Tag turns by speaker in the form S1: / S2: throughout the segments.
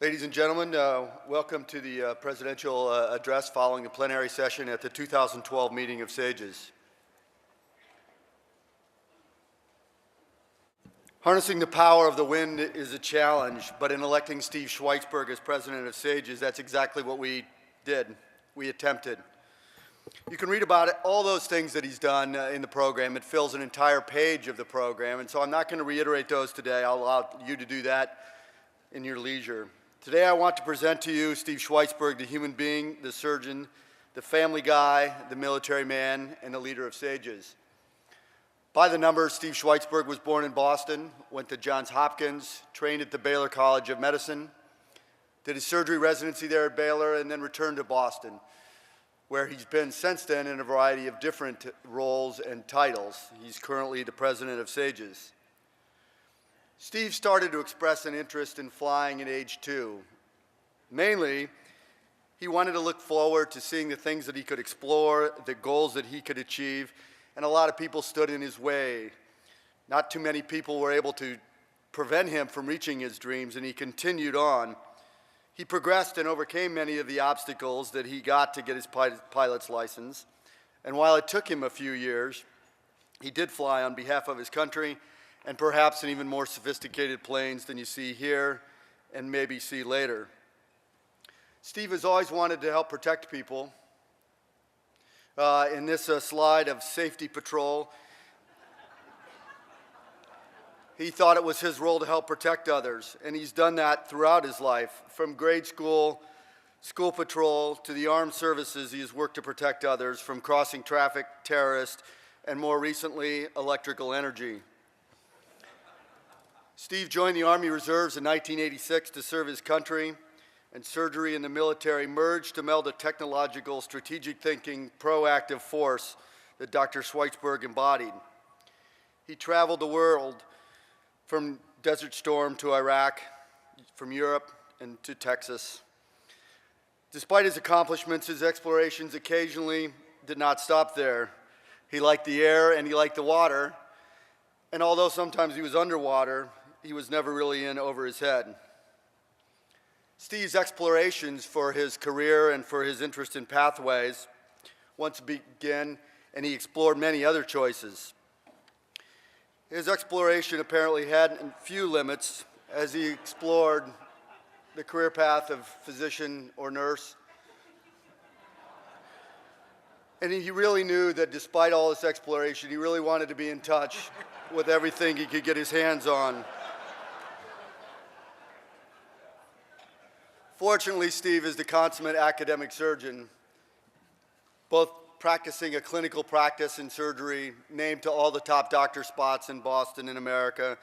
S1: Ladies and gentlemen, welcome to the presidential address following the plenary session at the 2012 meeting of SAGES. Harnessing the power of the wind is a challenge, but in electing Steve Schwaitzberg as president of SAGES, that's exactly what we did. We attempted. You can read about all those things that he's done in the program. It fills an entire page of the program, and so I'm not going to reiterate those today. I'll allow you to do that in your leisure. Today I want to present to you Steve Schwaitzberg, the human being, the surgeon, the family guy, the military man, and the leader of SAGES. By the numbers, Steve Schwaitzberg was born in Boston, went to Johns Hopkins, trained at the Baylor College of Medicine, did his surgery residency there at Baylor, and then returned to Boston, where he's been since then in a variety of different roles and titles. He's currently the president of SAGES. Steve started to express an interest in flying at age 2. Mainly, he wanted to look forward to seeing the things that he could explore, the goals that he could achieve, and a lot of people stood in his way. Not too many people were able to prevent him from reaching his dreams, and he continued on. He progressed and overcame many of the obstacles that he got to get his pilot's license, and while it took him a few years, he did fly on behalf of his country, and perhaps in even more sophisticated planes than you see here and maybe see later. Steve has always wanted to help protect people. In this slide of safety patrol, he thought it was his role to help protect others, and he's done that throughout his life. From grade school, school patrol, to the armed services, he has worked to protect others, from crossing traffic, terrorists, and more recently, electrical energy. Steve joined the Army Reserves in 1986 to serve his country, and surgery and the military merged to meld a technological, strategic thinking, proactive force that Dr. Schwaitzberg embodied. He traveled the world from Desert Storm to Iraq, from Europe and to Texas. Despite his accomplishments, his explorations occasionally did not stop there. He liked the air and he liked the water, and although sometimes he was underwater, he was never really in over his head. Steve's explorations for his career and for his interest in pathways once began, and he explored many other choices. His exploration apparently had few limits as he explored the career path of physician or nurse. And he really knew that despite all this exploration, he really wanted to be in touch with everything he could get his hands on. Fortunately, Steve is the consummate academic surgeon, both practicing a clinical practice in surgery, named to all the top doctor spots in Boston and America.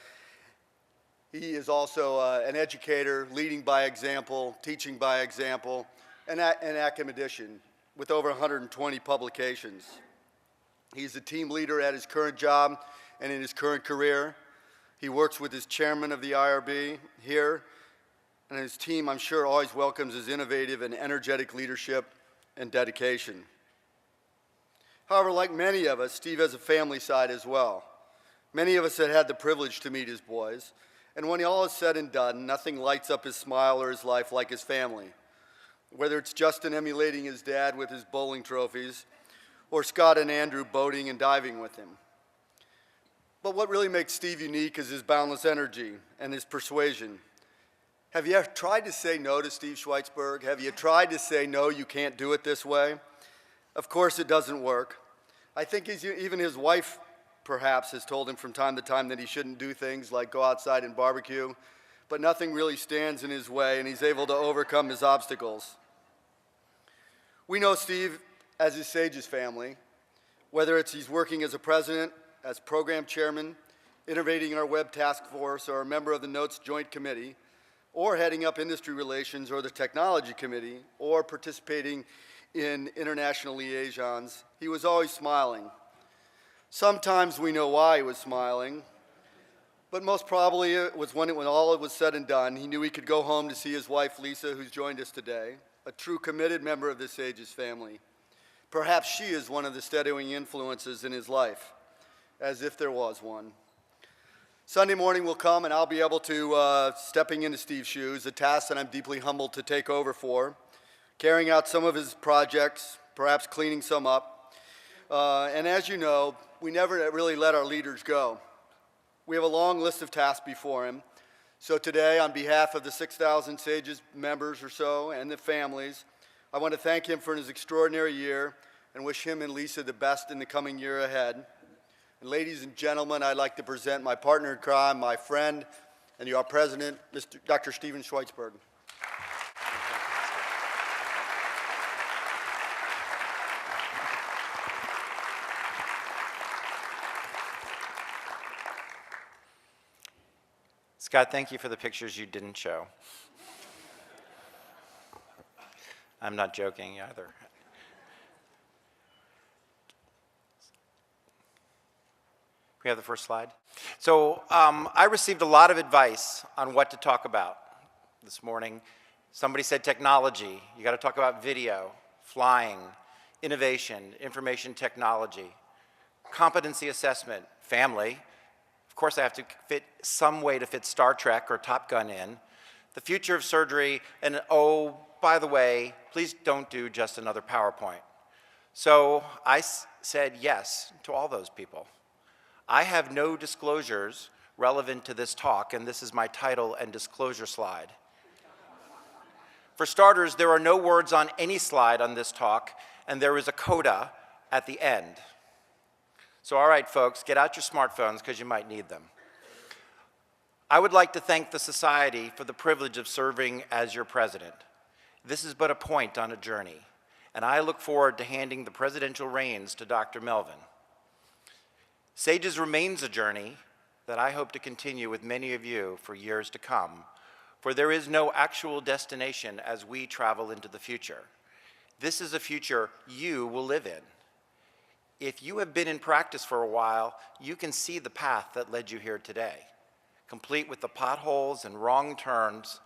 S1: He is also an educator, leading by example, teaching by example, and an academician with over 120 publications. He's a team leader at his current job and in his current career. He works with his chairman of the IRB here, and his team, I'm sure, always welcomes his innovative and energetic leadership and dedication. However, like many of us, Steve has a family side as well. Many of us have had the privilege to meet his boys, and when all is said and done, nothing lights up his smile or his life like his family. Whether it's Justin emulating his dad with his bowling trophies, or Scott and Andrew boating and diving with him. But what really makes Steve unique is his boundless energy and his persuasion. Have you ever tried to say no to Steve Schwaitzberg? Have you tried to say, no, you can't do it this way? Of course it doesn't work. I think even his wife, perhaps, has told him from time to time that he shouldn't do things like go outside and barbecue, but nothing really stands in his way, and he's able to overcome his obstacles. We know Steve as his SAGES family, whether it's he's working as a president, as program chairman, innovating our web task force, or a member of the Notes Joint Committee, or heading up industry relations or the technology committee, or participating in international liaisons. He was always smiling. Sometimes we know why he was smiling, but most probably it was when all was said and done, he knew he could go home to see his wife, Lisa, who's joined us today, a true committed member of the SAGES family. Perhaps she is one of the steadying influences in his life, as if there was one. Sunday morning will come and I'll be able to, stepping into Steve's shoes, a task that I'm deeply humbled to take over for, carrying out some of his projects, perhaps cleaning some up. And as you know, we never really let our leaders go. We have a long list of tasks before him. So today, on behalf of the 6,000 SAGES members or so and the families, I want to thank him for his extraordinary year and wish him and Lisa the best in the coming year ahead. And ladies and gentlemen, I'd like to present my partner in crime, my friend, and our president, Dr. Steven Schwaitzberg.
S2: Scott, thank you for the pictures you didn't show. I'm not joking either. We have the first slide. So I received a lot of advice on what to talk about this morning. Somebody said technology. You got to talk about video, flying, innovation, information technology, competency assessment, family. Of course, I have to fit some way to fit Star Trek or Top Gun in. The future of surgery, and oh, by the way, please don't do just another PowerPoint. So I said yes to all those people. I have no disclosures relevant to this talk, and this is my title and disclosure slide. For starters, there are no words on any slide on this talk, and there is a coda at the end. So all right, folks, get out your smartphones because you might need them. I would like to thank the Society for the privilege of serving as your president. This is but a point on a journey, and I look forward to handing the presidential reins to Dr. Melvin. SAGES remains a journey that I hope to continue with many of you for years to come, for there is no actual destination as we travel into the future. This is a future you will live in. If you have been in practice for a while, you can see the path that led you here today, complete with the potholes and wrong turns.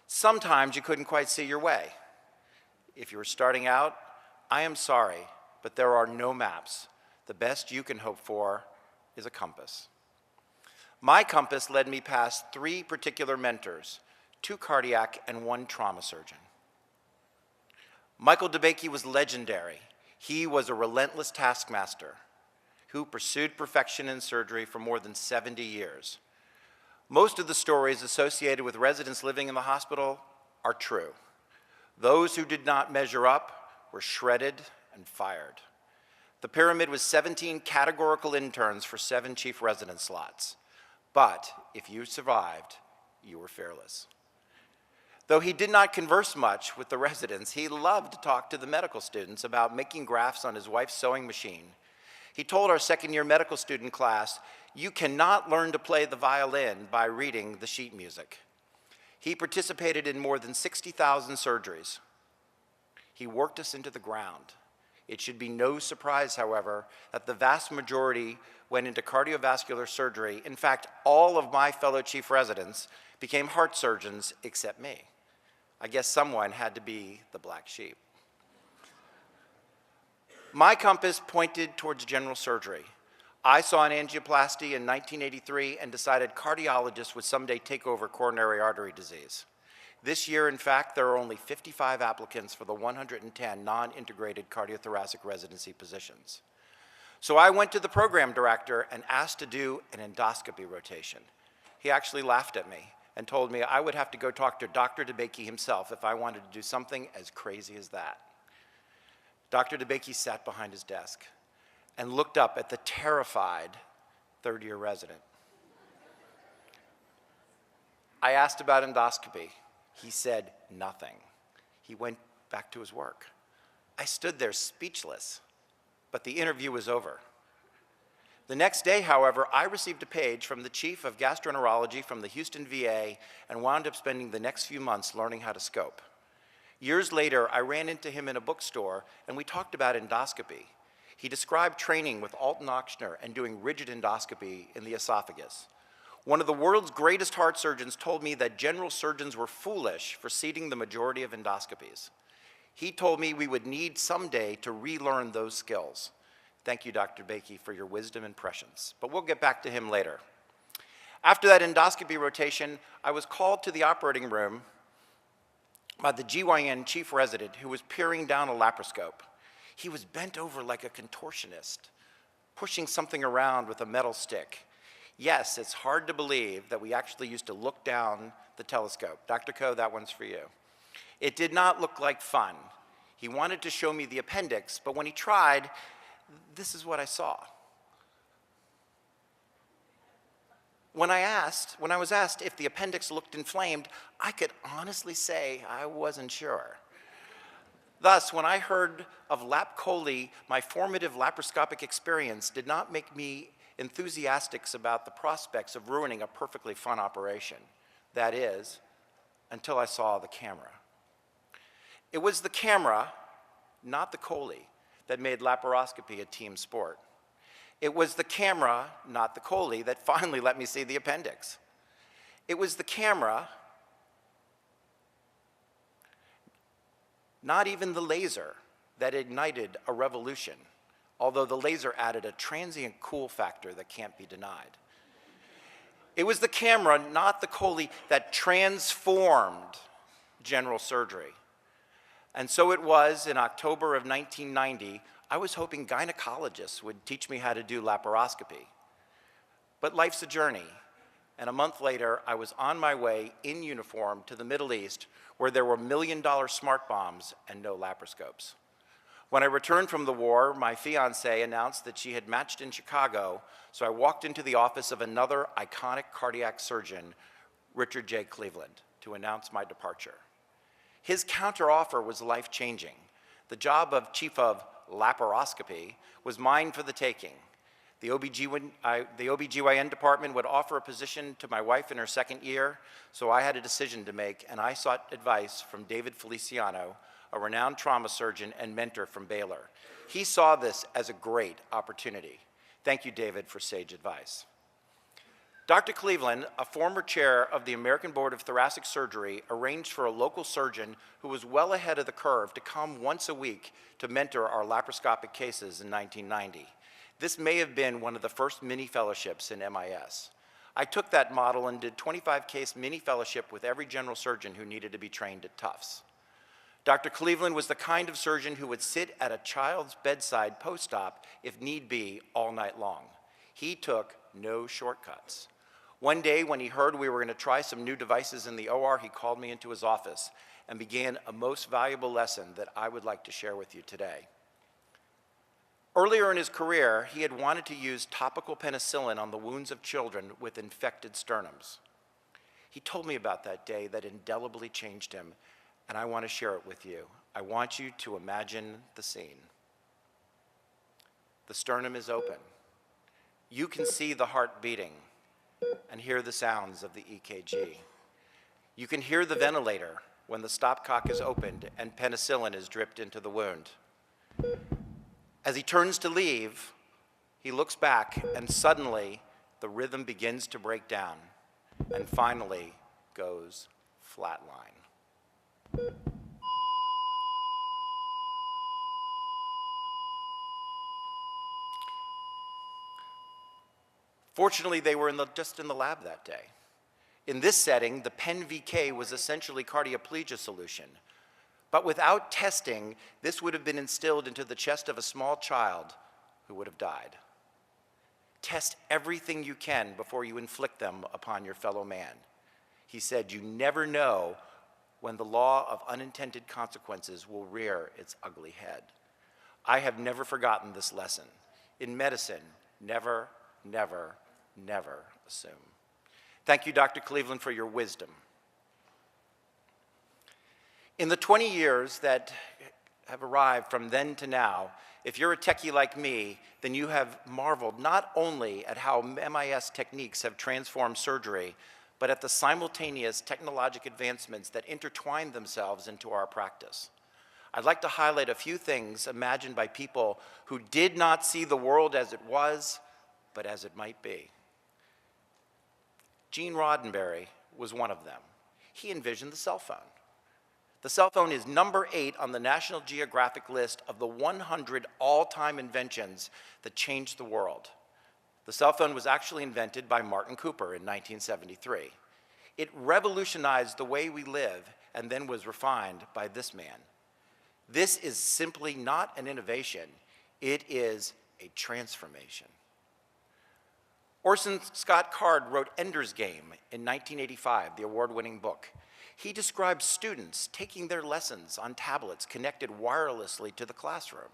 S2: Sometimes you couldn't quite see your way. If you were starting out, I am sorry, but there are no maps. The best you can hope for is a compass. My compass led me past 3 particular mentors, 2 cardiac and 1 trauma surgeon. Michael DeBakey was legendary. He was a relentless taskmaster who pursued perfection in surgery for more than 70 years. Most of the stories associated with residents living in the hospital are true. Those who did not measure up were shredded and fired. The pyramid was 17 categorical interns for 7 chief resident slots. But if you survived, you were fearless. Though he did not converse much with the residents, he loved to talk to the medical students about making grafts on his wife's sewing machine. He told our second-year medical student class, "You cannot learn to play the violin by reading the sheet music." He participated in more than 60,000 surgeries. He worked us into the ground. It should be no surprise, however, that the vast majority went into cardiovascular surgery. In fact, all of my fellow chief residents became heart surgeons except me. I guess someone had to be the black sheep. My compass pointed towards general surgery. I saw an angioplasty in 1983 and decided cardiologists would someday take over coronary artery disease. This year, in fact, there are only 55 applicants for the 110 non-integrated cardiothoracic residency positions. So I went to the program director and asked to do an endoscopy rotation. He actually laughed at me and told me I would have to go talk to Dr. DeBakey himself if I wanted to do something as crazy as that. Dr. DeBakey sat behind his desk and looked up at the terrified third-year resident. I asked about endoscopy. He said nothing. He went back to his work. I stood there speechless, but the interview was over. The next day, however, I received a page from the chief of gastroenterology from the Houston VA and wound up spending the next few months learning how to scope. Years later, I ran into him in a bookstore and we talked about endoscopy. He described training with Alton Ochsner and doing rigid endoscopy in the esophagus. One of the world's greatest heart surgeons told me that general surgeons were foolish for seating the majority of endoscopies. He told me we would need someday to relearn those skills. Thank you, Dr. DeBakey, for your wisdom and prescience, but we'll get back to him later. After that endoscopy rotation, I was called to the operating room by the GYN chief resident who was peering down a laparoscope. He was bent over like a contortionist, pushing something around with a metal stick. Yes, it's hard to believe that we actually used to look down the telescope. Dr. Coe, that one's for you. It did not look like fun. He wanted to show me the appendix, but when he tried, this is what I saw. When I was asked if the appendix looked inflamed, I could honestly say I wasn't sure. Thus, when I heard of lap chole, my formative laparoscopic experience did not make me enthusiastic about the prospects of ruining a perfectly fun operation. That is, until I saw the camera. It was the camera, not the chole, that made laparoscopy a team sport. It was the camera, not the chole, that finally let me see the appendix. It was the camera, not even the laser, that ignited a revolution, although the laser added a transient cool factor that can't be denied. It was the camera, not the chole, that transformed general surgery. And so it was in October of 1990, I was hoping gynecologists would teach me how to do laparoscopy. But life's a journey, and a month later, I was on my way in uniform to the Middle East, where there were million-dollar smart bombs and no laparoscopes. When I returned from the war, my fiancée announced that she had matched in Chicago, so I walked into the office of another iconic cardiac surgeon, Richard J. Cleveland, to announce my departure. His counteroffer was life-changing. The job of chief of laparoscopy was mine for the taking. The OBGYN department would offer a position to my wife in her second year, so I had a decision to make, and I sought advice from David Feliciano, a renowned trauma surgeon and mentor from Baylor. He saw this as a great opportunity. Thank you, David, for sage advice. Dr. Cleveland, a former chair of the American Board of Thoracic Surgery, arranged for a local surgeon who was well ahead of the curve to come once a week to mentor our laparoscopic cases in 1990. This may have been one of the first mini-fellowships in MIS. I took that model and did 25-case mini-fellowship with every general surgeon who needed to be trained at Tufts. Dr. Cleveland was the kind of surgeon who would sit at a child's bedside post-op, if need be, all night long. He took no shortcuts. One day, when he heard we were going to try some new devices in the OR, he called me into his office and began a most valuable lesson that I would like to share with you today. Earlier in his career, he had wanted to use topical penicillin on the wounds of children with infected sternums. He told me about that day that indelibly changed him, and I want to share it with you. I want you to imagine the scene. The sternum is open. You can see the heart beating and hear the sounds of the EKG. You can hear the ventilator when the stopcock is opened and penicillin is dripped into the wound. As he turns to leave, he looks back and suddenly the rhythm begins to break down and finally goes flatline. Fortunately, they were just in the lab that day. In this setting, the PEN-VK was essentially cardioplegia solution. But without testing, this would have been instilled into the chest of a small child who would have died. Test everything you can before you inflict them upon your fellow man. He said, you never know when the law of unintended consequences will rear its ugly head. I have never forgotten this lesson. In medicine, never, never, never assume. Thank you, Dr. Cleveland, for your wisdom. In the 20 years that have arrived from then to now, if you're a techie like me, then you have marveled not only at how MIS techniques have transformed surgery, but at the simultaneous technologic advancements that intertwine themselves into our practice. I'd like to highlight a few things imagined by people who did not see the world as it was, but as it might be. Gene Roddenberry was one of them. He envisioned the cell phone. The cell phone is number 8 on the National Geographic list of the 100 all-time inventions that changed the world. The cell phone was actually invented by Martin Cooper in 1973. It revolutionized the way we live and then was refined by this man. This is simply not an innovation, it is a transformation. Orson Scott Card wrote Ender's Game in 1985, the award-winning book. He described students taking their lessons on tablets connected wirelessly to the classroom.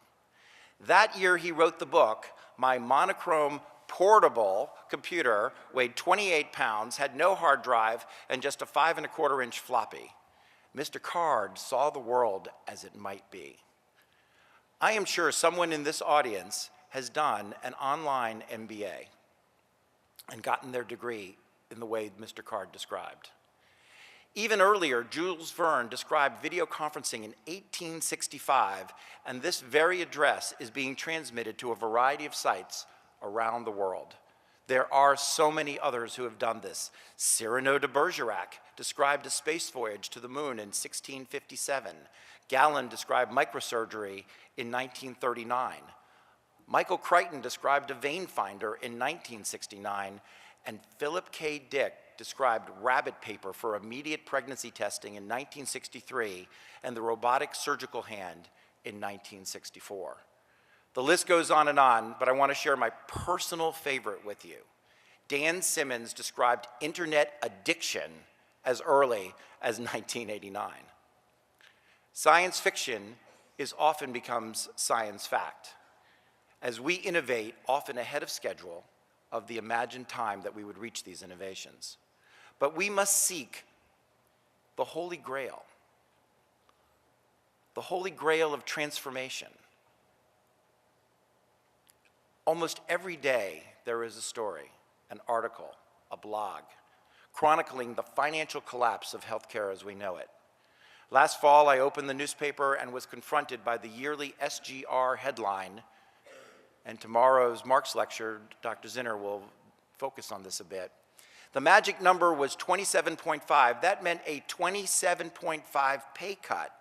S2: That year he wrote the book, my monochrome portable computer weighed 28 pounds, had no hard drive, and just a 5¼ inch floppy. Mr. Card saw the world as it might be. I am sure someone in this audience has done an online MBA and gotten their degree in the way Mr. Card described. Even earlier, Jules Verne described video conferencing in 1865, and this very address is being transmitted to a variety of sites around the world. There are so many others who have done this. Cyrano de Bergerac described a space voyage to the moon in 1657. Galen described microsurgery in 1939. Michael Crichton described a vein finder in 1969, and Philip K. Dick described rabbit paper for immediate pregnancy testing in 1963 and the robotic surgical hand in 1964. The list goes on, but I want to share my personal favorite with you. Dan Simmons described internet addiction as early as 1989. Science fiction often becomes science fact, as we innovate often ahead of schedule of the imagined time that we would reach these innovations. But we must seek the Holy Grail of transformation. Almost every day there is a story, an article, a blog, chronicling the financial collapse of healthcare as we know it. Last fall, I opened the newspaper and was confronted by the yearly SGR headline, and tomorrow's Mark's lecture, Dr. Zinner will focus on this a bit. The magic number was 27.5. That meant a 27.5 pay cut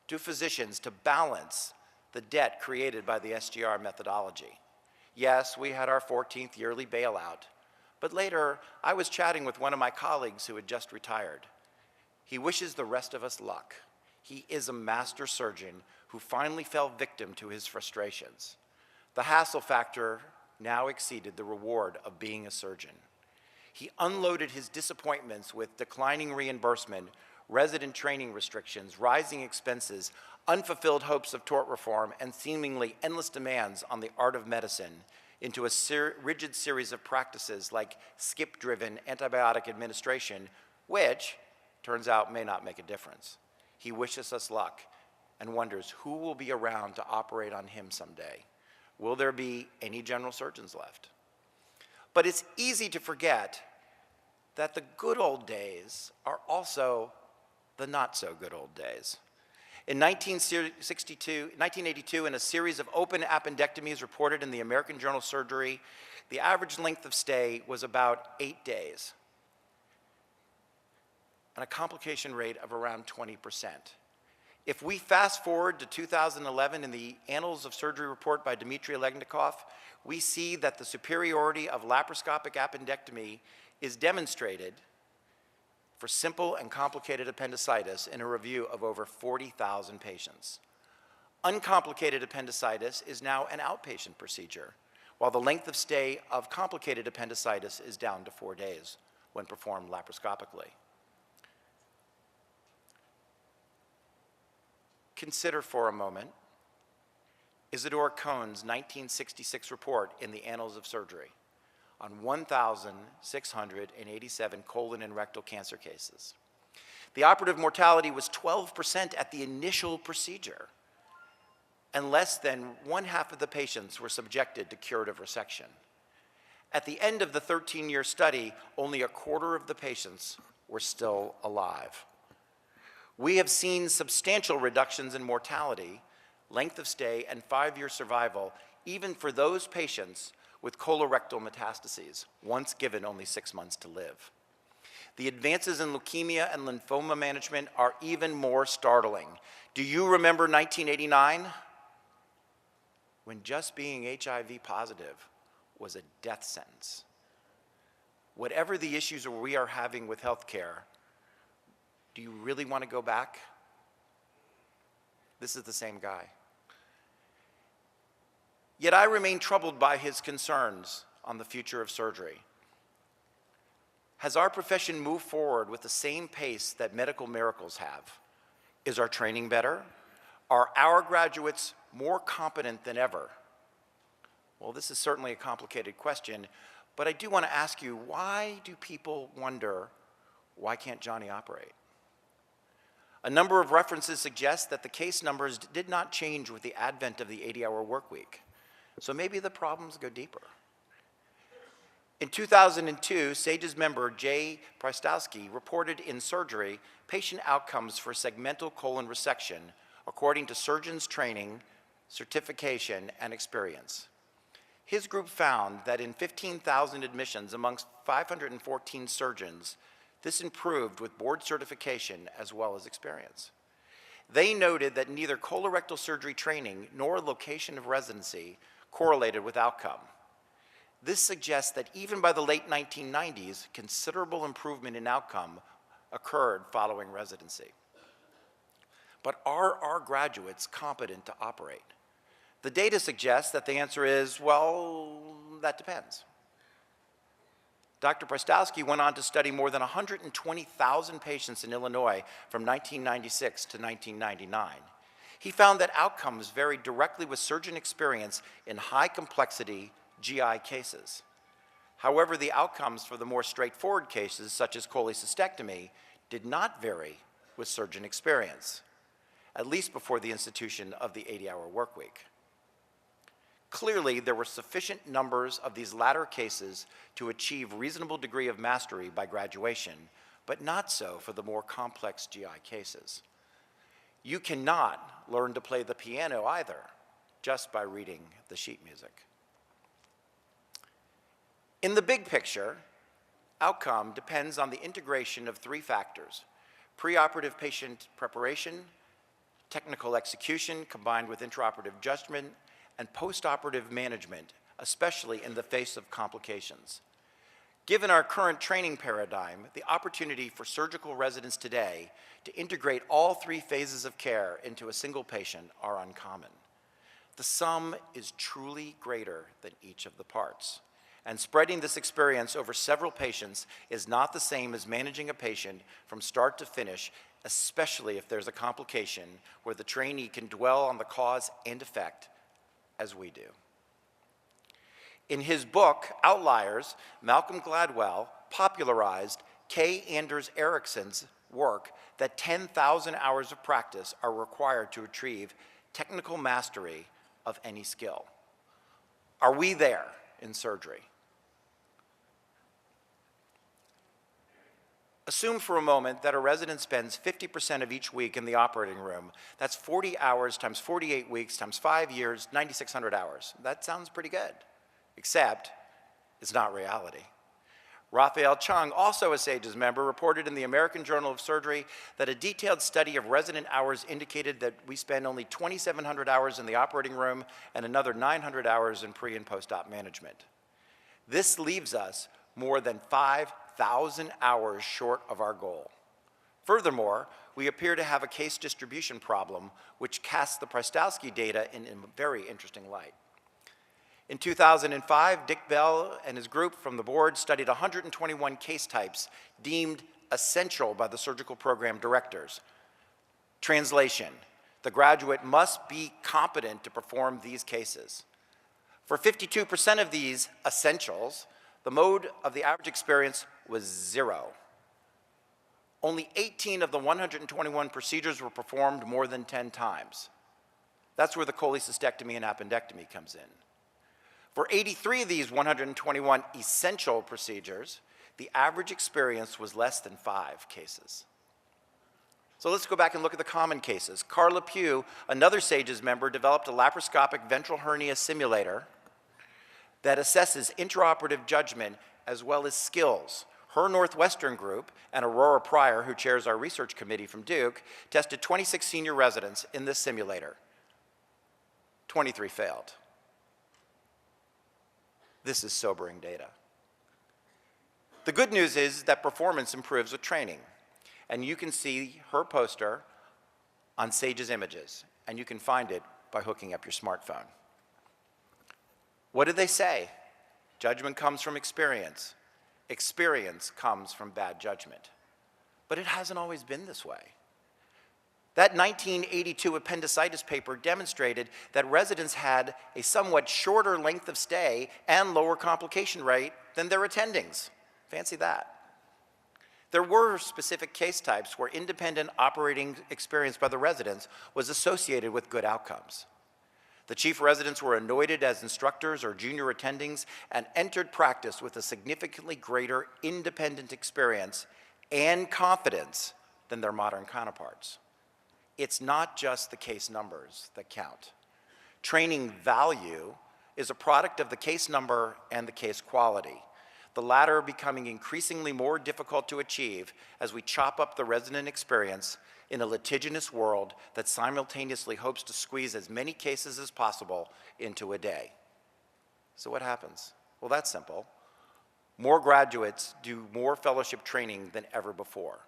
S2: to physicians to balance the debt created by the SGR methodology. Yes, we had our 14th yearly bailout, but later I was chatting with one of my colleagues who had just retired. He wishes the rest of us luck. He is a master surgeon who finally fell victim to his frustrations. The hassle factor now exceeded the reward of being a surgeon. He unloaded his disappointments with declining reimbursement, resident training restrictions, rising expenses, unfulfilled hopes of tort reform, and seemingly endless demands on the art of medicine into a rigid series of practices like skip-driven antibiotic administration, which, turns out, may not make a difference. He wishes us luck and wonders who will be around to operate on him someday. Will there be any general surgeons left? But it's easy to forget that the good old days are also the not so good old days. In 1982, in a series of open appendectomies reported in the American Journal of Surgery, the average length of stay was about 8 days, and a complication rate of around 20%. If we fast forward to 2011 in the Annals of Surgery report by Dmitry Legnikov, we see that the superiority of laparoscopic appendectomy is demonstrated for simple and complicated appendicitis in a review of over 40,000 patients. Uncomplicated appendicitis is now an outpatient procedure, while the length of stay of complicated appendicitis is down to 4 days when performed laparoscopically. Consider for a moment Isidore Cohn's 1966 report in the Annals of Surgery on 1,687 colon and rectal cancer cases. The operative mortality was 12% at the initial procedure, and less than 1/2 of the patients were subjected to curative resection. At the end of the 13-year study, only 1/4 of the patients were still alive. We have seen substantial reductions in mortality, length of stay, and 5-year survival, even for those patients with colorectal metastases, once given only 6 months to live. The advances in leukemia and lymphoma management are even more startling. Do you remember 1989? When just being HIV positive was a death sentence. Whatever the issues we are having with healthcare, do you really want to go back? This is the same guy. Yet I remain troubled by his concerns on the future of surgery. Has our profession moved forward with the same pace that medical miracles have? Is our training better? Are our graduates more competent than ever? Well, this is certainly a complicated question, but I do want to ask you, why do people wonder, why can't Johnny operate? A number of references suggest that the case numbers did not change with the advent of the 80-hour work week. So maybe the problems go deeper. In 2002, SAGE's member Jay Prystowski reported in Surgery patient outcomes for segmental colon resection according to surgeons' training, certification, and experience. His group found that in 15,000 admissions amongst 514 surgeons, this improved with board certification as well as experience. They noted that neither colorectal surgery training nor location of residency correlated with outcome. This suggests that even by the late 1990s, considerable improvement in outcome occurred following residency. But are our graduates competent to operate? The data suggests that the answer is, well, that depends. Dr. Prystowski went on to study more than 120,000 patients in Illinois from 1996 to 1999. He found that outcomes varied directly with surgeon experience in high complexity GI cases. However, the outcomes for the more straightforward cases, such as cholecystectomy, did not vary with surgeon experience, at least before the institution of the 80-hour work week. Clearly, there were sufficient numbers of these latter cases to achieve reasonable degree of mastery by graduation, but not so for the more complex GI cases. You cannot learn to play the piano either, just by reading the sheet music. In the big picture, outcome depends on the integration of three factors: preoperative patient preparation, technical execution combined with intraoperative judgment, and postoperative management, especially in the face of complications. Given our current training paradigm, the opportunity for surgical residents today to integrate all three phases of care into a single patient are uncommon. The sum is truly greater than each of the parts. And spreading this experience over several patients is not the same as managing a patient from start to finish, especially if there's a complication where the trainee can dwell on the cause and effect as we do. In his book, Outliers, Malcolm Gladwell popularized K. Anders Ericsson's work that 10,000 hours of practice are required to achieve technical mastery of any skill. Are we there in surgery? Assume for a moment that a resident spends 50% of each week in the operating room. That's 40 hours times 48 weeks times 5 years, 9,600 hours. That sounds pretty good, except it's not reality. Raphael Chung, also a SAGES member, reported in the American Journal of Surgery that a detailed study of resident hours indicated that we spend only 2,700 hours in the operating room and another 900 hours in pre- and post-op management. This leaves us more than 5,000 hours short of our goal. Furthermore, we appear to have a case distribution problem, which casts the Prystowski data in a very interesting light. In 2005, Dick Bell and his group from the board studied 121 case types deemed essential by the surgical program directors. Translation: the graduate must be competent to perform these cases. For 52% of these essentials, the mode of the average experience was 0. Only 18 of the 121 procedures were performed more than 10 times. That's where the cholecystectomy and appendectomy comes in. For 83 of these 121 essential procedures, the average experience was less than 5 cases. So let's go back and look at the common cases. Carla Pugh, another SAGES member, developed a laparoscopic ventral hernia simulator that assesses intraoperative judgment as well as skills. Her Northwestern group and Aurora Pryor, who chairs our research committee from Duke, tested 26 senior residents in this simulator. 23 failed. This is sobering data. The good news is that performance improves with training. And you can see her poster on Sage's images, and you can find it by hooking up your smartphone. What did they say? Judgment comes from experience. Experience comes from bad judgment. But it hasn't always been this way. That 1982 appendicitis paper demonstrated that residents had a somewhat shorter length of stay and lower complication rate than their attendings. Fancy that. There were specific case types where independent operating experience by the residents was associated with good outcomes. The chief residents were anointed as instructors or junior attendings and entered practice with a significantly greater independent experience and confidence than their modern counterparts. It's not just the case numbers that count. Training value is a product of the case number and the case quality, the latter becoming increasingly more difficult to achieve as we chop up the resident experience in a litigious world that simultaneously hopes to squeeze as many cases as possible into a day. So what happens? Well, that's simple. More graduates do more fellowship training than ever before.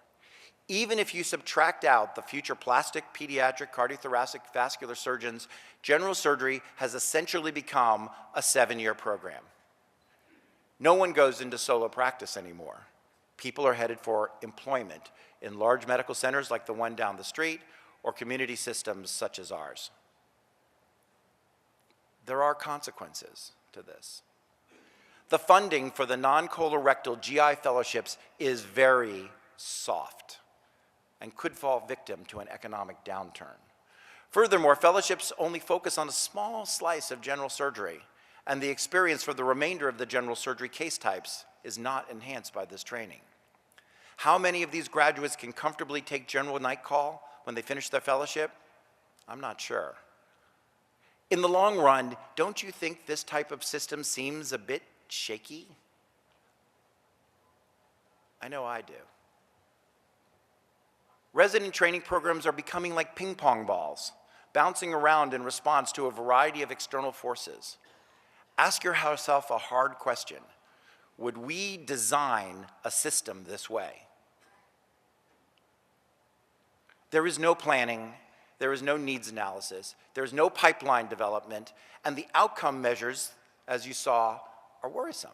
S2: Even if you subtract out the future plastic, pediatric, cardiothoracic, vascular surgeons, general surgery has essentially become a 7-year program. No one goes into solo practice anymore. People are headed for employment in large medical centers like the one down the street or community systems such as ours. There are consequences to this. The funding for the non-colorectal GI fellowships is very soft and could fall victim to an economic downturn. Furthermore, fellowships only focus on a small slice of general surgery, and the experience for the remainder of the general surgery case types is not enhanced by this training. How many of these graduates can comfortably take general night call when they finish their fellowship? I'm not sure. In the long run, don't you think this type of system seems a bit shaky? I know I do. Resident training programs are becoming like ping pong balls, bouncing around in response to a variety of external forces. Ask yourself a hard question. Would we design a system this way? There is no planning, there is no needs analysis, there is no pipeline development, and the outcome measures, as you saw, are worrisome.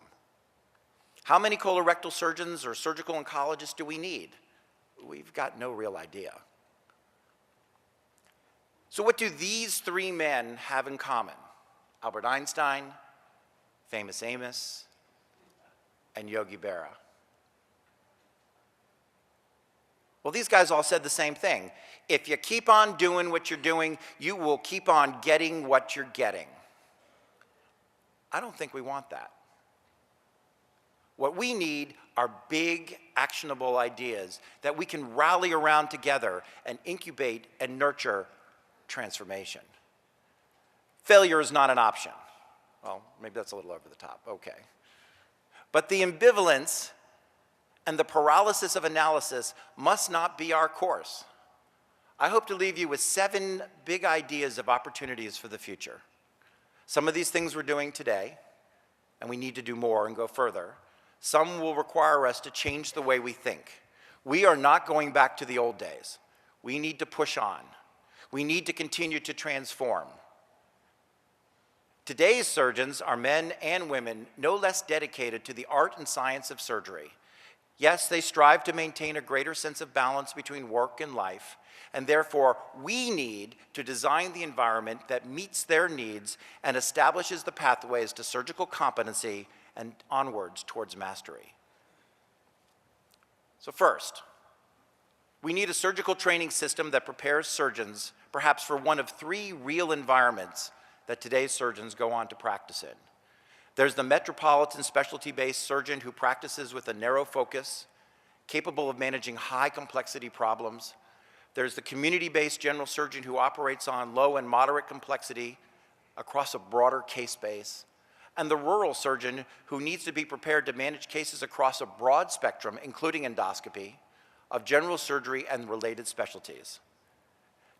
S2: How many colorectal surgeons or surgical oncologists do we need? We've got no real idea. So what do these 3 men have in common? Albert Einstein, Famous Amos, and Yogi Berra. Well, these guys all said the same thing. If you keep on doing what you're doing, you will keep on getting what you're getting. I don't think we want that. What we need are big, actionable ideas that we can rally around together and incubate and nurture transformation. Failure is not an option. Well, maybe that's a little over the top, okay. But the ambivalence and the paralysis of analysis must not be our course. I hope to leave you with 7 big ideas of opportunities for the future. Some of these things we're doing today, and we need to do more and go further. Some will require us to change the way we think. We are not going back to the old days. We need to push on. We need to continue to transform. Today's surgeons are men and women no less dedicated to the art and science of surgery. Yes, they strive to maintain a greater sense of balance between work and life, and therefore we need to design the environment that meets their needs and establishes the pathways to surgical competency and onwards towards mastery. So first, we need a surgical training system that prepares surgeons perhaps for one of 3 real environments that today's surgeons go on to practice in. There's the metropolitan specialty-based surgeon who practices with a narrow focus, capable of managing high complexity problems. There's the community-based general surgeon who operates on low and moderate complexity across a broader case base. And the rural surgeon who needs to be prepared to manage cases across a broad spectrum, including endoscopy, of general surgery and related specialties.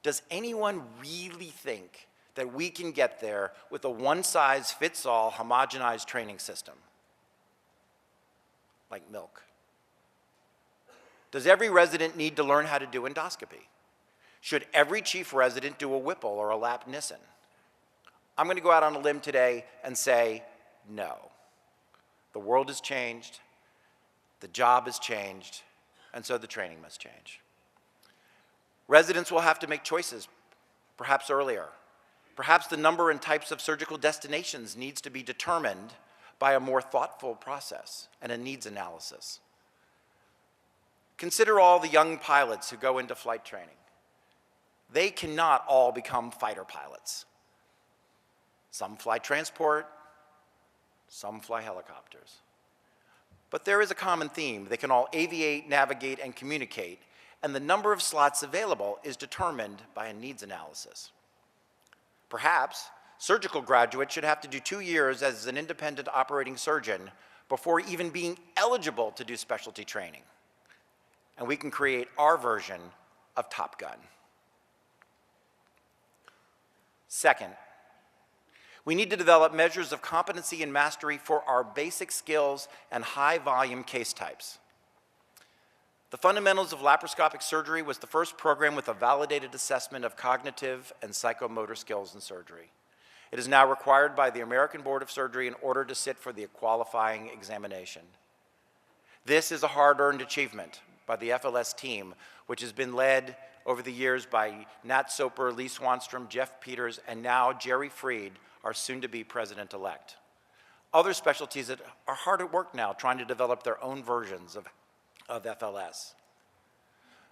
S2: Does anyone really think that we can get there with a one-size-fits-all homogenized training system, like milk. Does every resident need to learn how to do endoscopy? Should every chief resident do a Whipple or a lap Nissen? I'm going to go out on a limb today and say no. The world has changed, the job has changed, and so the training must change. Residents will have to make choices, perhaps earlier. Perhaps the number and types of surgical destinations needs to be determined by a more thoughtful process and a needs analysis. Consider all the young pilots who go into flight training. They cannot all become fighter pilots. Some fly transport, some fly helicopters. But there is a common theme. They can all aviate, navigate, and communicate, and the number of slots available is determined by a needs analysis. Perhaps surgical graduates should have to do 2 years as an independent operating surgeon before even being eligible to do specialty training. And we can create our version of Top Gun. Second, we need to develop measures of competency and mastery for our basic skills and high-volume case types. The Fundamentals of Laparoscopic Surgery was the first program with a validated assessment of cognitive and psychomotor skills in surgery. It is now required by the American Board of Surgery in order to sit for the qualifying examination. This is a hard-earned achievement by the FLS team, which has been led over the years by Nat Soper, Lee Swanstrom, Jeff Peters, and now Jerry Freed, our soon-to-be president-elect. Other specialties that are hard at work now trying to develop their own versions of FLS.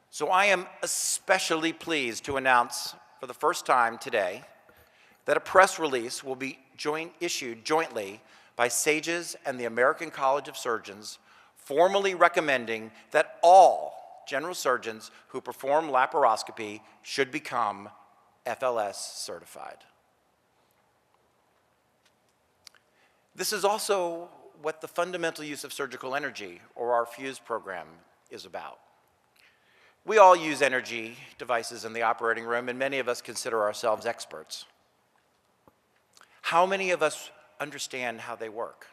S2: So I am especially pleased to announce for the first time today that a press release will be issued jointly by SAGES and the American College of Surgeons, formally recommending that all general surgeons who perform laparoscopy should become FLS certified. This is also what the fundamental use of surgical energy, or our FUSE program, is about. We all use energy devices in the operating room, and many of us consider ourselves experts. How many of us understand how they work,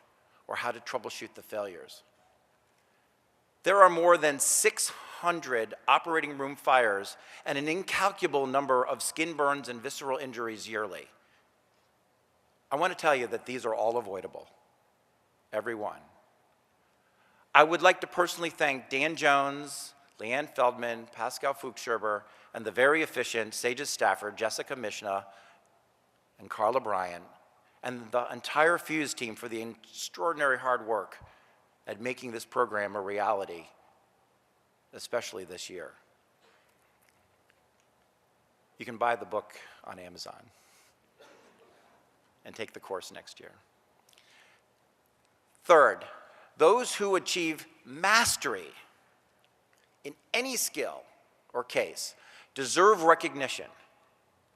S2: or how to troubleshoot the failures? There are more than 600 operating room fires and an incalculable number of skin burns and visceral injuries yearly. I want to tell you that these are all avoidable, every one. I would like to personally thank Dan Jones, Leanne Feldman, Pascal Fuchscherber, and the very efficient SAGES staffer, Jessica Mishna and Carla Bryant, and the entire FUSE team for the extraordinary hard work at making this program a reality, especially this year. You can buy the book on Amazon and take the course next year. Third, those who achieve mastery in any skill or case deserve recognition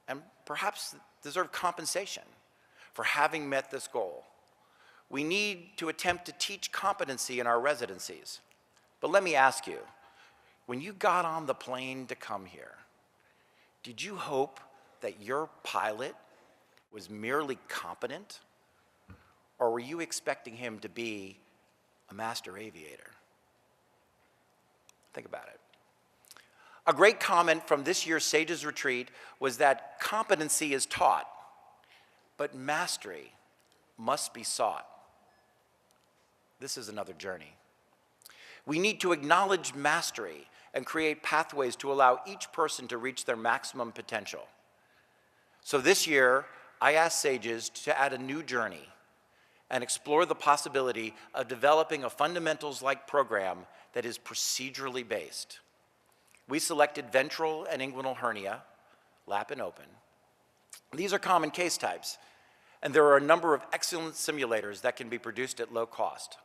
S2: and perhaps deserve compensation for having met this goal. We need to attempt to teach competency in our residencies. But let me ask you, when you got on the plane to come here, did you hope that your pilot was merely competent, or were you expecting him to be a master aviator? Think about it. A great comment from this year's SAGES retreat was that competency is taught, but mastery must be sought. This is another journey. We need to acknowledge mastery and create pathways to allow each person to reach their maximum potential. So this year, I asked SAGES to add a new journey and explore the possibility of developing a fundamentals-like program that is procedurally based. We selected ventral and inguinal hernia, lap and open. These are common case types, and there are a number of excellent simulators that can be produced at low cost.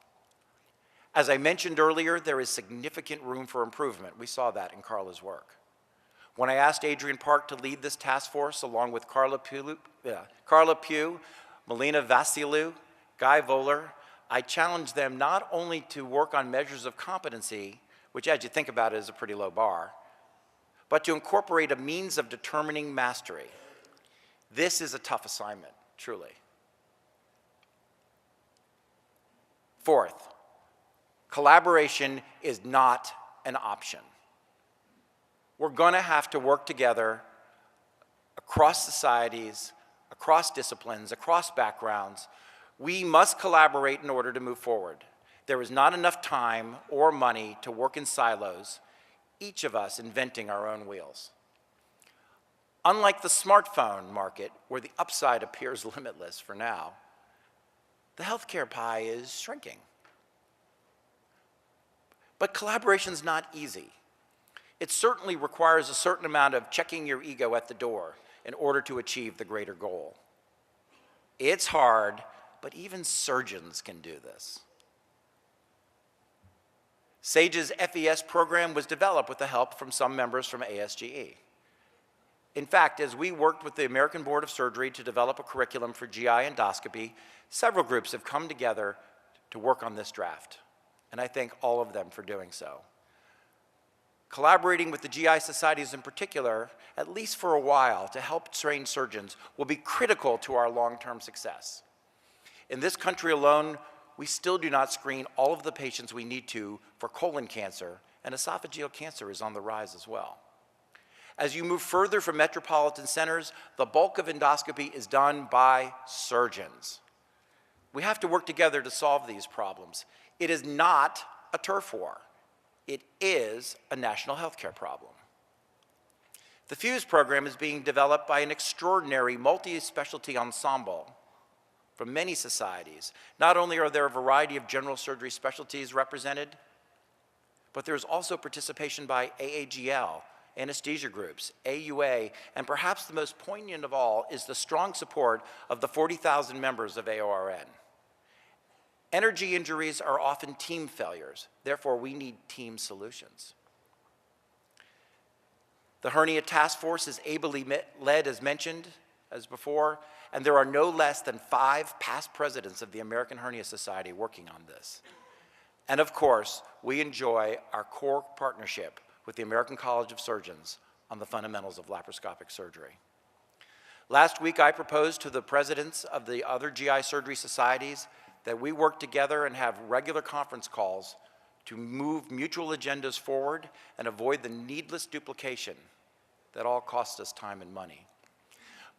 S2: As I mentioned earlier, there is significant room for improvement. We saw that in Carla's work. When I asked Adrian Park to lead this task force, along with Carla Pugh, Melina Vassiliou, Guy Voller, I challenged them not only to work on measures of competency, which as you think about it is a pretty low bar, but to incorporate a means of determining mastery. This is a tough assignment, truly. Fourth, collaboration is not an option. We're going to have to work together across societies, across disciplines, across backgrounds. We must collaborate in order to move forward. There is not enough time or money to work in silos, each of us inventing our own wheels. Unlike the smartphone market, where the upside appears limitless for now, the healthcare pie is shrinking. But collaboration's not easy. It certainly requires a certain amount of checking your ego at the door in order to achieve the greater goal. It's hard, but even surgeons can do this. SAGE's FES program was developed with the help from some members from ASGE. In fact, as we worked with the American Board of Surgery to develop a curriculum for GI endoscopy, several groups have come together to work on this draft, and I thank all of them for doing so. Collaborating with the GI societies in particular, at least for a while, to help train surgeons will be critical to our long-term success. In this country alone, we still do not screen all of the patients we need to for colon cancer, and esophageal cancer is on the rise as well. As you move further from metropolitan centers, the bulk of endoscopy is done by surgeons. We have to work together to solve these problems. It is not a turf war. It is a national healthcare problem. The FUSE program is being developed by an extraordinary multi-specialty ensemble from many societies. Not only are there a variety of general surgery specialties represented, but there's also participation by AAGL, anesthesia groups, AUA, and perhaps the most poignant of all is the strong support of the 40,000 members of AORN. Energy injuries are often team failures. Therefore, we need team solutions. The hernia task force is ably led, as mentioned, as before, and there are no less than 5 past presidents of the American Hernia Society working on this. And of course, we enjoy our core partnership with the American College of Surgeons on the fundamentals of laparoscopic surgery. Last week, I proposed to the presidents of the other GI surgery societies that we work together and have regular conference calls to move mutual agendas forward and avoid the needless duplication that all costs us time and money.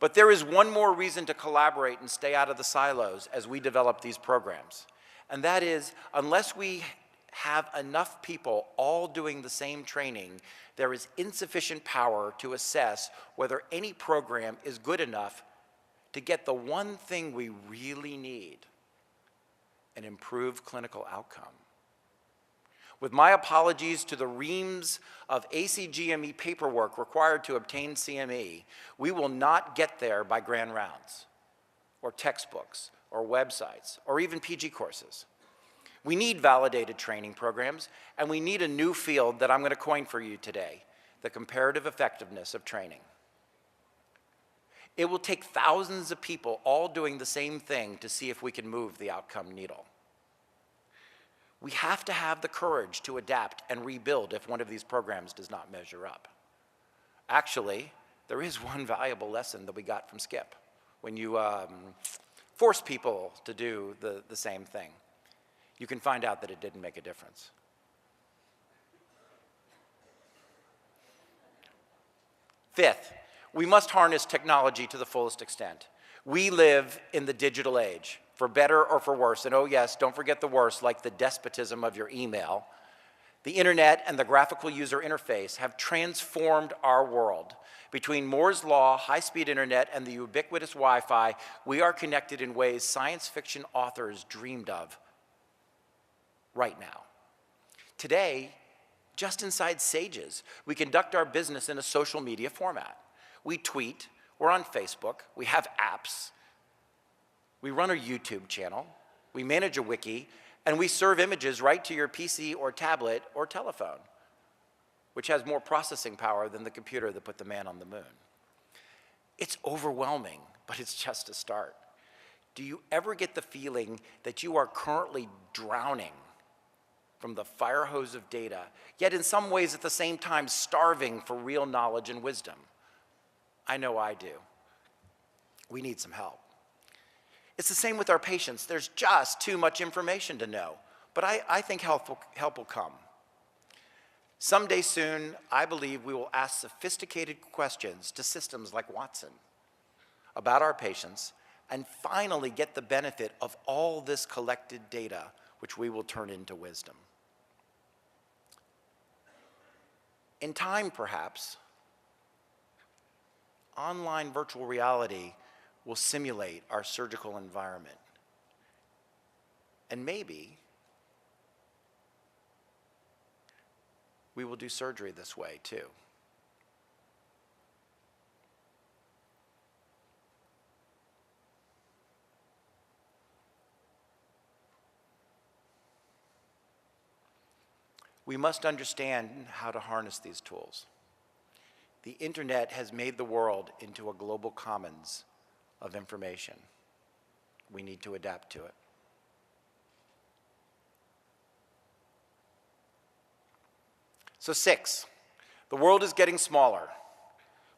S2: But there is one more reason to collaborate and stay out of the silos as we develop these programs, and that is, unless we have enough people all doing the same training, there is insufficient power to assess whether any program is good enough to get the one thing we really need, an improved clinical outcome. With my apologies to the reams of ACGME paperwork required to obtain CME, we will not get there by grand rounds, or textbooks, or websites, or even PG courses. We need validated training programs, and we need a new field that I'm going to coin for you today, the comparative effectiveness of training. It will take thousands of people all doing the same thing to see if we can move the outcome needle. We have to have the courage to adapt and rebuild if one of these programs does not measure up. Actually, there is one valuable lesson that we got from Skip when you force people to do the same thing. You can find out that it didn't make a difference. Fifth, we must harness technology to the fullest extent. We live in the digital age, for better or for worse, and oh yes, don't forget the worst, like the despotism of your email. The internet and the graphical user interface have transformed our world. Between Moore's Law, high-speed internet, and the ubiquitous Wi-Fi, we are connected in ways science fiction authors dreamed of right now. Today, just inside SAGES, we conduct our business in a social media format. We tweet, we're on Facebook, we have apps, we run a YouTube channel, we manage a wiki, and we serve images right to your PC or tablet or telephone, which has more processing power than the computer that put the man on the moon. It's overwhelming, but it's just a start. Do you ever get the feeling that you are currently drowning from the fire hose of data, yet in some ways at the same time starving for real knowledge and wisdom? I know I do. We need some help. It's the same with our patients. There's just too much information to know, but I think help will come. Someday soon, I believe we will ask sophisticated questions to systems like Watson about our patients and finally get the benefit of all this collected data, which we will turn into wisdom. In time, perhaps, online virtual reality will simulate our surgical environment. And maybe we will do surgery this way too. We must understand how to harness these tools. The internet has made the world into a global commons of information. We need to adapt to it. So 6, the world is getting smaller.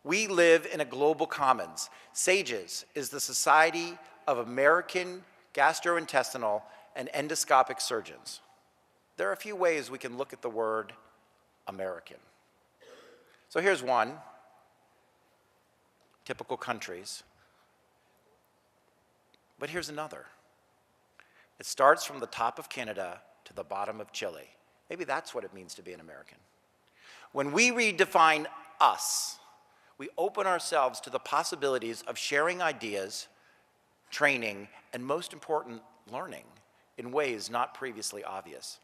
S2: We live in a global commons. SAGES is the Society of American Gastrointestinal and Endoscopic Surgeons. There are a few ways we can look at the word American. So here's one, typical countries. But here's another. It starts from the top of Canada to the bottom of Chile. Maybe that's what it means to be an American. When we redefine us, we open ourselves to the possibilities of sharing ideas, training, and most important, learning in ways not previously obvious.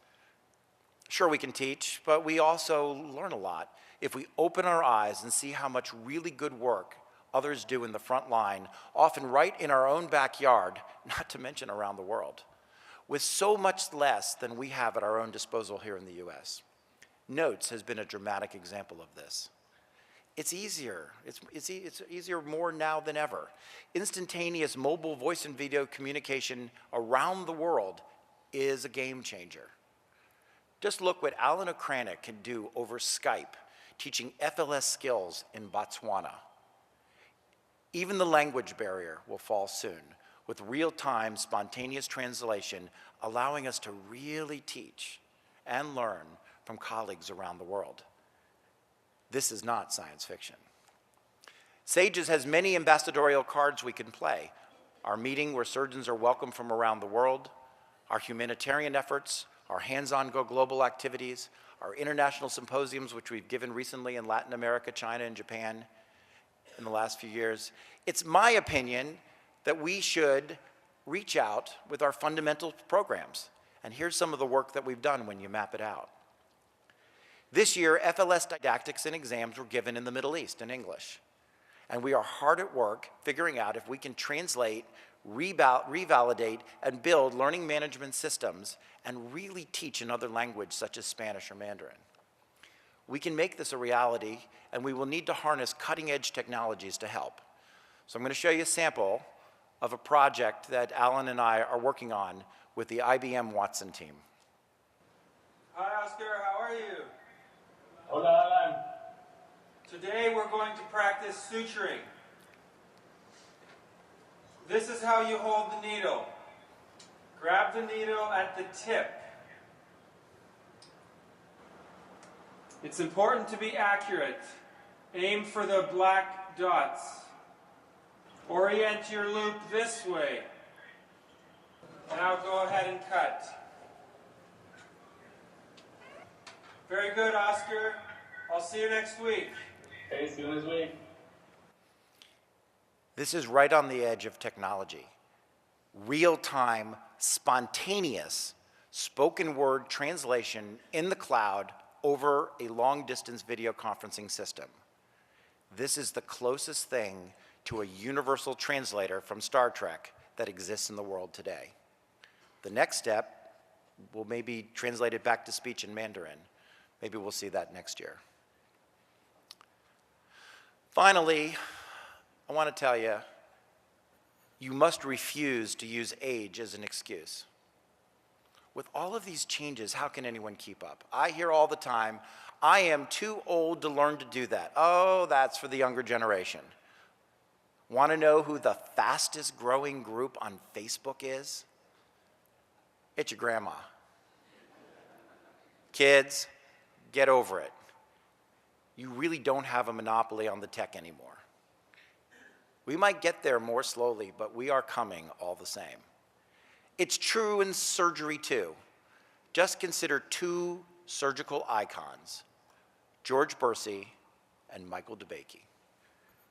S2: Sure, we can teach, but we also learn a lot if we open our eyes and see how much really good work others do in the front line, often right in our own backyard, not to mention around the world, with so much less than we have at our own disposal here in the US. Notes has been a dramatic example of this. It's easier. It's easier more now than ever. Instantaneous mobile voice and video communication around the world is a game changer. Just look what Alan Okranik can do over Skype, teaching FLS skills in Botswana. Even the language barrier will fall soon, with real-time spontaneous translation allowing us to really teach and learn from colleagues around the world. This is not science fiction. SAGES has many ambassadorial cards we can play. Our meeting where surgeons are welcome from around the world, our humanitarian efforts, our hands-on Go Global activities, our international symposiums, which we've given recently in Latin America, China, and Japan in the last few years. It's my opinion that we should reach out with our fundamental programs. And here's some of the work that we've done when you map it out. This year, FLS didactics and exams were given in the Middle East in English. And we are hard at work figuring out if we can translate, revalidate, and build learning management systems and really teach another language such as Spanish or Mandarin. We can make this a reality, and we will need to harness cutting-edge technologies to help. So I'm going to show you a sample of a project that Alan and I are working on with the IBM Watson team.
S3: Hi, Oscar. How are you?
S4: Hola, Alan.
S3: Today we're going to practice suturing. This is how you hold the needle. Grab the needle at the tip. It's important to be accurate. Aim for the black dots. Orient your loop this way. Now go ahead and cut. Very good, Oscar. I'll see you next week.
S4: Okay, see you next week.
S2: This is right on the edge of technology. Real-time, spontaneous, spoken word translation in the cloud over a long-distance video conferencing system. This is the closest thing to a universal translator from Star Trek that exists in the world today. The next step will maybe translate it back to speech in Mandarin. Maybe we'll see that next year. Finally, I want to tell you, you must refuse to use age as an excuse. With all of these changes, how can anyone keep up? I hear all the time, I am too old to learn to do that. Oh, that's for the younger generation. Want to know who the fastest growing group on Facebook is? It's your grandma. Kids, get over it. You really don't have a monopoly on the tech anymore. We might get there more slowly, but we are coming all the same. It's true in surgery too. Just consider two surgical icons, George Bursey and Michael DeBakey.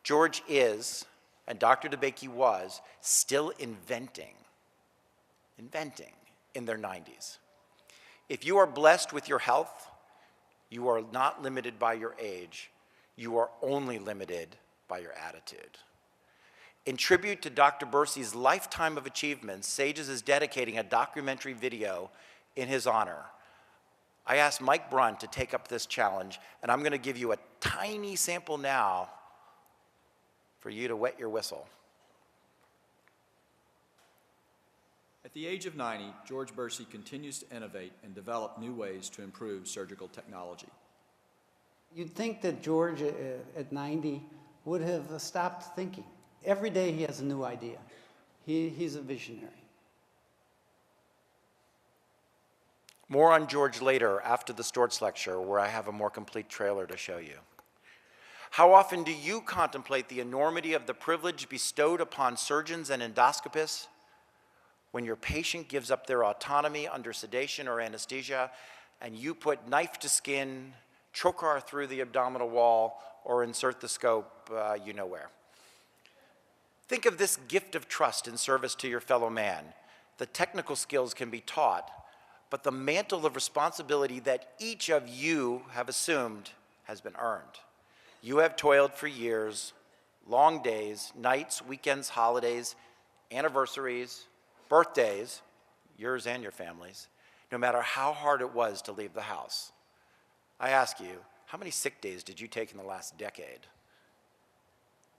S2: George is, and Dr. DeBakey was, still inventing in their 90s. If you are blessed with your health, you are not limited by your age. You are only limited by your attitude. In tribute to Dr. Bursey's lifetime of achievements, SAGES is dedicating a documentary video in his honor. I asked Mike Brunt to take up this challenge, and I'm going to give you a tiny sample now for you to wet your whistle.
S5: At the age of 90, George Bursey continues to innovate and develop new ways to improve surgical technology.
S6: You'd think that George at 90 would have stopped thinking. Every day he has a new idea. He's a visionary.
S2: More on George later after the Storts lecture, where I have a more complete trailer to show you. How often do you contemplate the enormity of the privilege bestowed upon surgeons and endoscopists when your patient gives up their autonomy under sedation or anesthesia and you put knife to skin, trocar through the abdominal wall, or insert the scope you know where? Think of this gift of trust in service to your fellow man. The technical skills can be taught, but the mantle of responsibility that each of you have assumed has been earned. You have toiled for years, long days, nights, weekends, holidays, anniversaries, birthdays, yours and your family's, no matter how hard it was to leave the house. I ask you, how many sick days did you take in the last decade?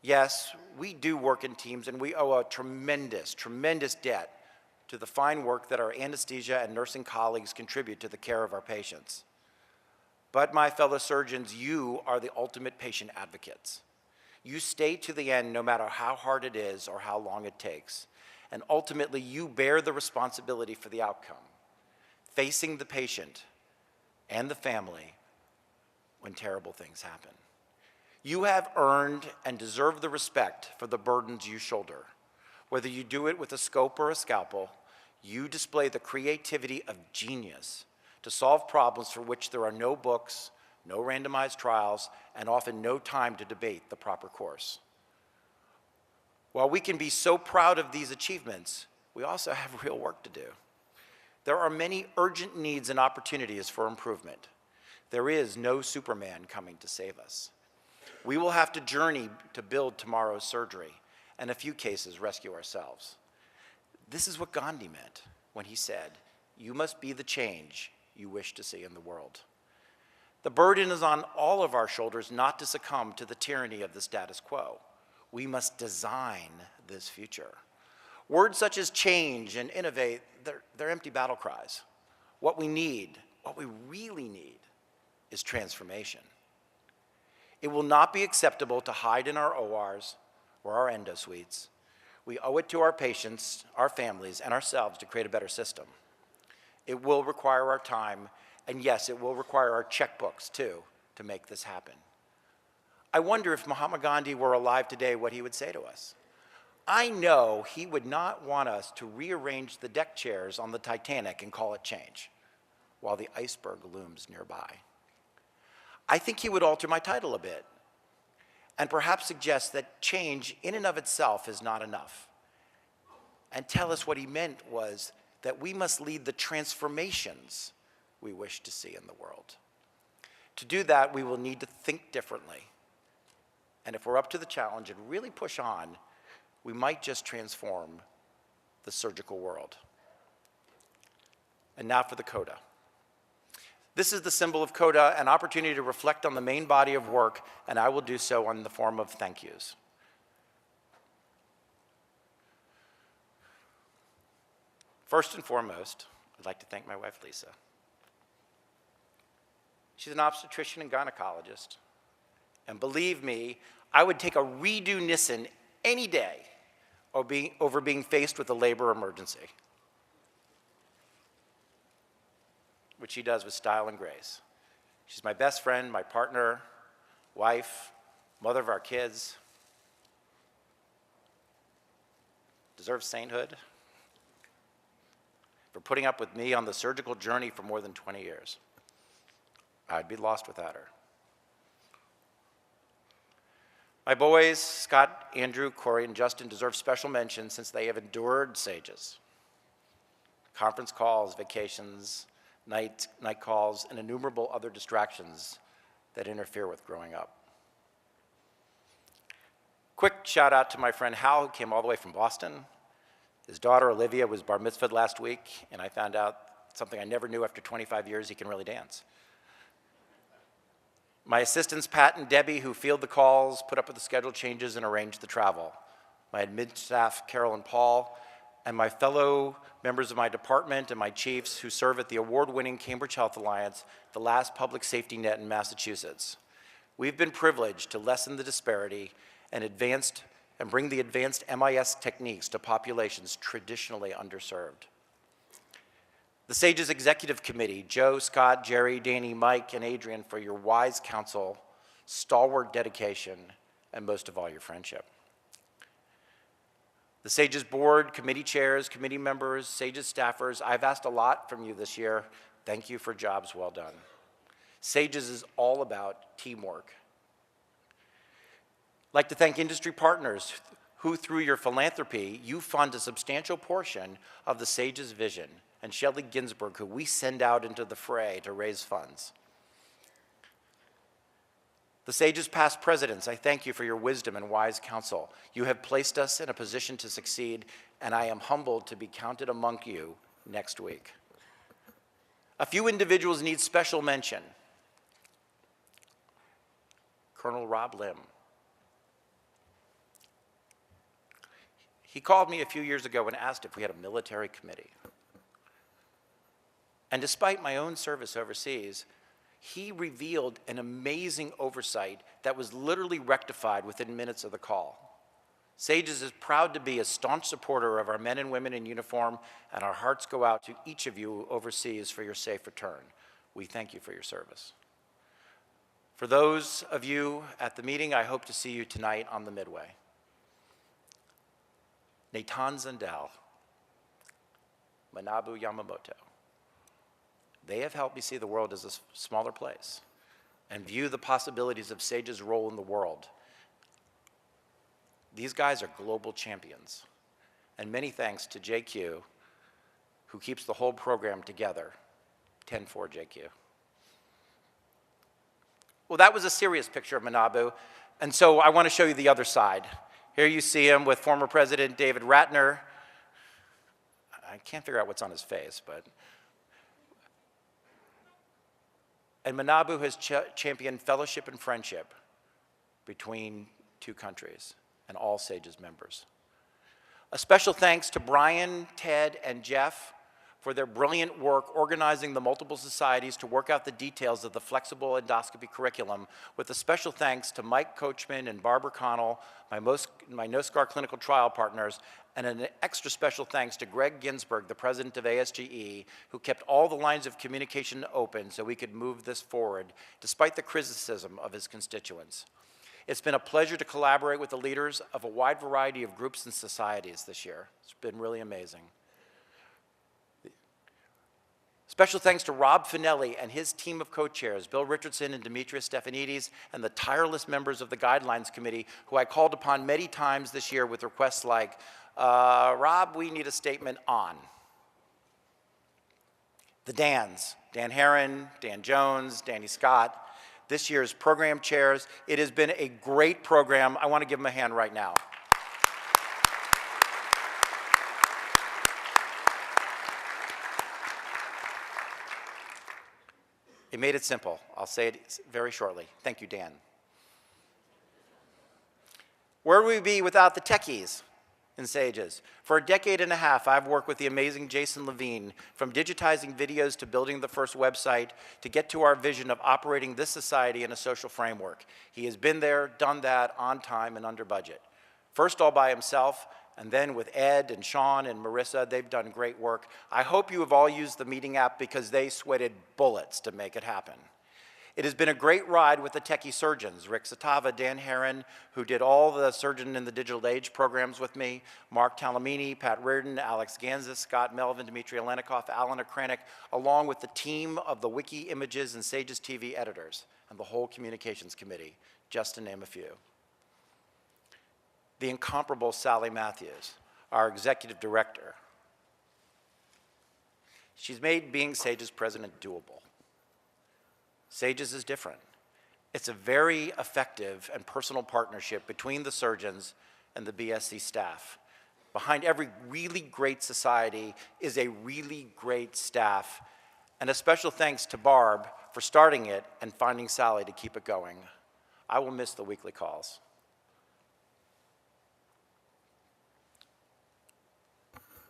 S2: Yes, we do work in teams, and we owe a tremendous, tremendous debt to the fine work that our anesthesia and nursing colleagues contribute to the care of our patients. But my fellow surgeons, you are the ultimate patient advocates. You stay to the end no matter how hard it is or how long it takes. And ultimately, you bear the responsibility for the outcome, facing the patient and the family when terrible things happen. You have earned and deserve the respect for the burdens you shoulder. Whether you do it with a scope or a scalpel, you display the creativity of genius to solve problems for which there are no books, no randomized trials, and often no time to debate the proper course. While we can be so proud of these achievements, we also have real work to do. There are many urgent needs and opportunities for improvement. There is no Superman coming to save us. We will have to journey to build tomorrow's surgery, and in a few cases, rescue ourselves. This is what Gandhi meant when he said, "You must be the change you wish to see in the world." The burden is on all of our shoulders not to succumb to the tyranny of the status quo. We must design this future. Words such as change and innovate, they're empty battle cries. What we need, what we really need, is transformation. It will not be acceptable to hide in our ORs or our endo suites. We owe it to our patients, our families, and ourselves to create a better system. It will require our time, and yes, it will require our checkbooks too to make this happen. I wonder if Mahatma Gandhi were alive today, what he would say to us. I know he would not want us to rearrange the deck chairs on the Titanic and call it change, while the iceberg looms nearby. I think he would alter my title a bit, and perhaps suggest that change in and of itself is not enough, and tell us what he meant was that we must lead the transformations we wish to see in the world. To do that, we will need to think differently. And if we're up to the challenge and really push on, we might just transform the surgical world. And now for the coda. This is the symbol of coda, an opportunity to reflect on the main body of work, and I will do so in the form of thank yous. First and foremost, I'd like to thank my wife, Lisa. She's an obstetrician and gynecologist. And believe me, I would take a redo Nissen any day over being faced with a labor emergency, which she does with style and grace. She's my best friend, my partner, wife, mother of our kids. Deserves sainthood for putting up with me on the surgical journey for more than 20 years. I'd be lost without her. My boys, Scott, Andrew, Corey, and Justin, deserve special mention since they have endured SAGES. Conference calls, vacations, night calls, and innumerable other distractions that interfere with growing up. Quick shout out to my friend Hal, who came all the way from Boston. His daughter Olivia was bar mitzvahed last week, and I found out something I never knew after 25 years: he can really dance. My assistants, Pat and Debbie, who field the calls, put up with the schedule changes, and arrange the travel. My admin staff, Carol and Paul, and my fellow members of my department and my chiefs who serve at the award-winning Cambridge Health Alliance, the last public safety net in Massachusetts. We've been privileged to lessen the disparity and bring the advanced MIS techniques to populations traditionally underserved. The SAGES Executive Committee, Joe, Scott, Jerry, Danny, Mike, and Adrian, for your wise counsel, stalwart dedication, and most of all, your friendship. The SAGES Board, committee chairs, committee members, SAGES staffers, I've asked a lot from you this year. Thank you for jobs well done. SAGES is all about teamwork. I'd like to thank industry partners who, through your philanthropy, you fund a substantial portion of the SAGES vision, and Shelley Ginsberg, who we send out into the fray to raise funds. The SAGES past presidents, I thank you for your wisdom and wise counsel. You have placed us in a position to succeed, and I am humbled to be counted among you next week. A few individuals need special mention. Colonel Rob Lim. He called me a few years ago and asked if we had a military committee. And despite my own service overseas, he revealed an amazing oversight that was literally rectified within minutes of the call. SAGES is proud to be a staunch supporter of our men and women in uniform, and our hearts go out to each of you overseas for your safe return. We thank you for your service. For those of you at the meeting, I hope to see you tonight on the Midway. Nathan Zendel, Manabu Yamamoto. They have helped me see the world as a smaller place and view the possibilities of SAGES' role in the world. These guys are global champions. And many thanks to JQ, who keeps the whole program together. 10-4 JQ. Well, that was a serious picture of Manabu, and so I want to show you the other side. Here you see him with former President David Ratner. I can't figure out what's on his face, but. And Manabu has championed fellowship and friendship between two countries and all SAGES members. A special thanks to Brian, Ted, and Jeff for their brilliant work organizing the multiple societies to work out the details of the flexible endoscopy curriculum, with a special thanks to Mike Coachman and Barbara Connell, my NOSCAR clinical trial partners, and an extra special thanks to Greg Ginsberg, the president of ASGE, who kept all the lines of communication open so we could move this forward, despite the criticism of his constituents. It's been a pleasure to collaborate with the leaders of a wide variety of groups and societies this year. It's been really amazing. Special thanks to Rob Finelli and his team of co-chairs, Bill Richardson and Demetrius Stefanidis, and the tireless members of the Guidelines Committee, who I called upon many times this year with requests like, Rob, we need a statement on. The Dans, Dan Herron, Dan Jones, Danny Scott, this year's program chairs. It has been a great program. I want to give them a hand right now. It made it simple. I'll say it very shortly. Thank you, Dan. Where would we be without the techies in SAGES? For a decade and a half, I've worked with the amazing Jason Levine, from digitizing videos to building the first website, to get to our vision of operating this society in a social framework. He has been there, done that, on time, and under budget. First all by himself, and then with Ed and Sean and Marissa. They've done great work. I hope you have all used the meeting app because they sweated bullets to make it happen. It has been a great ride with the techie surgeons, Rick Satava, Dan Herron, who did all the Surgeon in the Digital Age programs with me, Mark Talamini, Pat Reardon, Alex Ganzis, Scott Melvin, Dmitry Alenikoff, Alan Okranik, along with the team of the Wiki Images and Sages TV editors and the whole communications committee, just to name a few. The incomparable Sally Matthews, our executive director. She's made being Sages president doable. Sages is different. It's a very effective and personal partnership between the surgeons and the BSC staff. Behind every really great society is a really great staff, and a special thanks to Barb for starting it and finding Sally to keep it going. I will miss the weekly calls.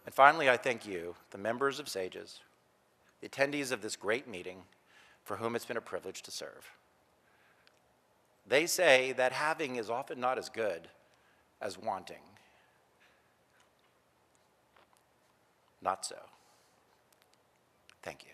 S2: And finally, I thank you, the members of Sages, the attendees of this great meeting, for whom it's been a privilege to serve. They say that having is often not as good as wanting. Not so. Thank you.